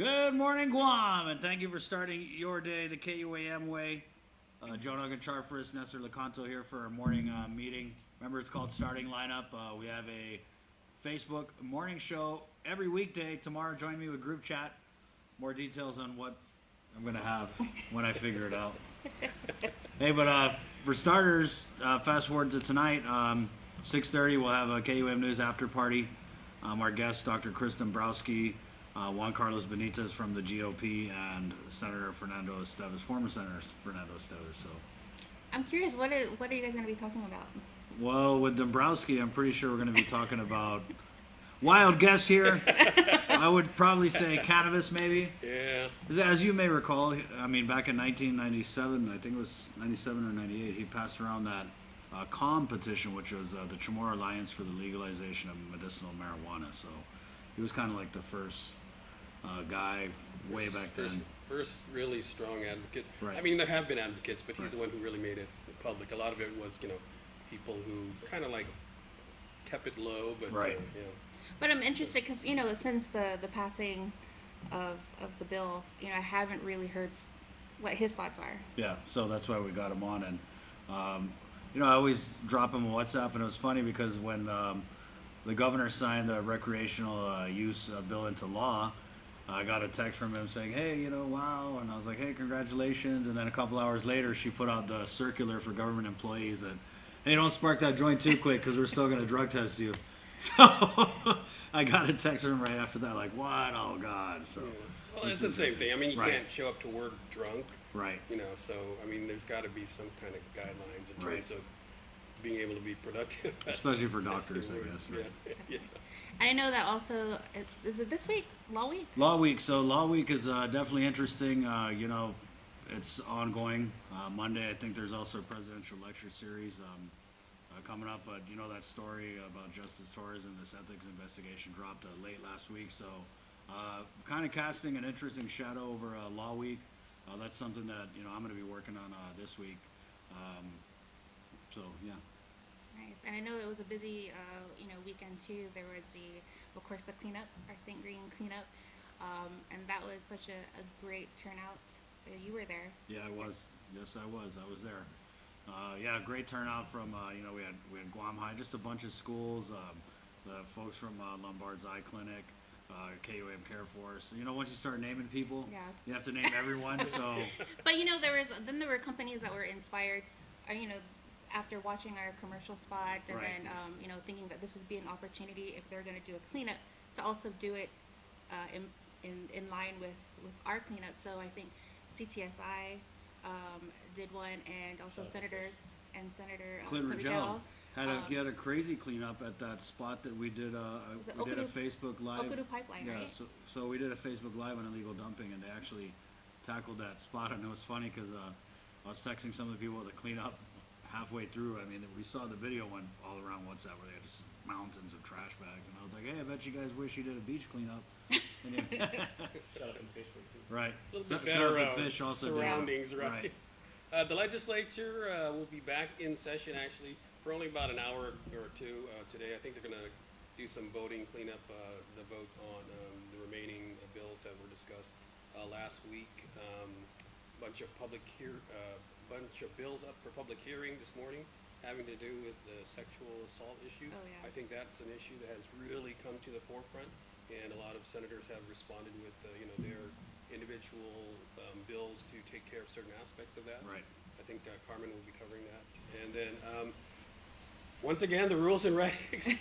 Good morning, Guam, and thank you for starting your day the KUAM way. Joe Duggan Charfris, Nestor Lecanto here for our morning meeting. Remember, it's called Starting Lineup. We have a Facebook morning show every weekday. Tomorrow, join me with group chat. More details on what I'm going to have when I figure it out. Hey, but for starters, fast forward to tonight, 6:30, we'll have a KUM News after party. Our guest, Dr. Chris Dombrowski, Juan Carlos Benitez from the GOP, and Senator Fernando Esteves, former Senator Fernando Esteves. So, I'm curious, what are you guys going to be talking about? well, with Dombrowski, I'm pretty sure we're going to be talking about wild guess here. I would probably say cannabis, maybe. Yeah. As you may recall, I mean, back in 1997, I think it was 97 or 98, he passed around that CALM petition, which was the Chamorro Alliance for the Legalization of Medicinal Marijuana. So he was kind of like the first guy way back then. First really strong advocate. Right. I mean, there have been advocates, but he's Right. the one who really made it public. A lot of it was, people who kind of like kept it low, but, Right. But I'm interested because, since the passing of the bill, I haven't really heard what his thoughts are. Yeah, so that's why we got him on. And, I always drop him a WhatsApp, and it was funny because when the governor signed the recreational use bill into law, I got a text from him saying, hey, wow. And I was like, hey, congratulations. And then a couple hours later, she put out the circular for government employees that, hey, don't spark that joint too quick because we're still going to drug test you. So I got a text from him right after that, like, what? Oh, God. So, Well, it's the same thing. I mean, you Right. can't show up to work drunk, right. so, I mean, there's got to be some kind of guidelines in Right. terms of being able to be productive. Especially for doctors, I Work. guess. Right? Yeah. And I know that also, is it this week? Law week? Law Week. So Law Week is definitely interesting. It's ongoing. Monday, I think there's also a presidential lecture series coming up. But that story about Justice Torres and this ethics investigation dropped late last week. So kind of casting an interesting shadow over Law Week. That's something that I'm going to be working on this week. So yeah. Nice. And I know it was a busy, weekend too. There was of course, the cleanup, our Think Green cleanup. And that was such a great turnout. You were there. Yeah, I was. Yes, I was. I was there. Yeah, great turnout from we had Guam High, just a bunch of schools, the folks from Lombard's Eye Clinic, KUAM Care Force. Once you start naming people, Yeah. you have to name everyone. So But there were companies that were inspired, after watching our commercial spot and Right. then thinking that this would be an opportunity if they're going to do a cleanup to also do it in line with our cleanup. So I think CTSI did one, and also Senator Clint Clint Rigel Rigel. he had a crazy cleanup at that spot that we did. it We did a Okudu- Facebook Live. Okudu Pipeline, Yeah, right? so we did a Facebook Live on illegal dumping, and they actually tackled that spot, and it was funny because I was texting some of the people at the cleanup halfway through. I mean, we saw the video went all around WhatsApp where they had just mountains of trash bags, and I was like, hey, I bet you guys wish you did a beach cleanup. And Shout out to Facebook too. right. A little So- bit shout out better to Fish also did. surroundings, right? The legislature will be back in session actually for only about an hour or two today. I think they're going to do some voting, clean up the vote on the remaining bills that were discussed last week. Bunch of bills up for public hearing this morning having to do with the sexual assault issue. Oh, yeah. I think that's an issue that has really come to the forefront, and a lot of senators have responded with their individual bills to take care of certain aspects of that. Right. I think Carmen will be covering that. And then, once again, the rules and regs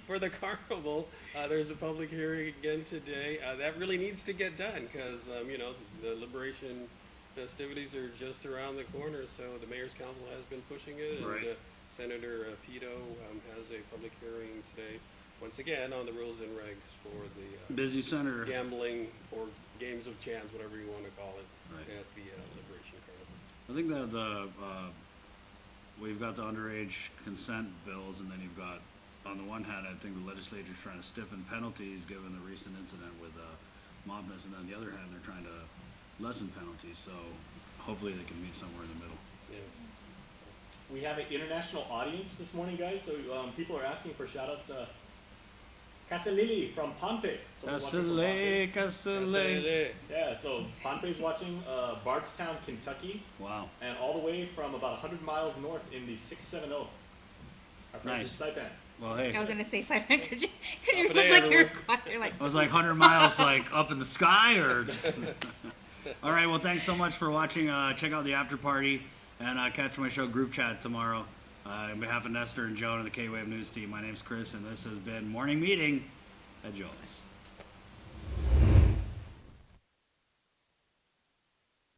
for the carnival. There's a public hearing again today. That really needs to get done because, the Liberation festivities are just around the corner. So the Mayor's Council has been pushing it. And Right. Senator Pito has a public hearing today, once again, on the rules and regs for the Busy senator. gambling or games of chance, whatever you want to call it, Right. at the Liberation Carnival. I think that we've got the underage consent bills, and then you've got, on the one hand, I think the legislature's trying to stiffen penalties given the recent incident with Mobness, and on the other hand, they're trying to lessen penalties. So hopefully they can meet somewhere in the middle. Yeah. We have an international audience this morning, guys, so people are asking for shout outs. Casalili from Pohnpei. Someone watching from Pohnpei. Cassoulet. Yeah, so Pohnpei's watching Bardstown, Kentucky, Wow. and all the way from about 100 miles north in the 670. Our friends in Saipan. Well, hey, I was gonna say Simon because you Top of look the like you're everyone. quiet. You're like, I was like 100 miles, like up in the sky, or. All right. Well, thanks so much for watching. Check out the after party, and catch my show Group Chat tomorrow. On behalf of Nestor and Joan and the K-Wave News team, my name's Chris, and this has been Morning Meeting at Joel's.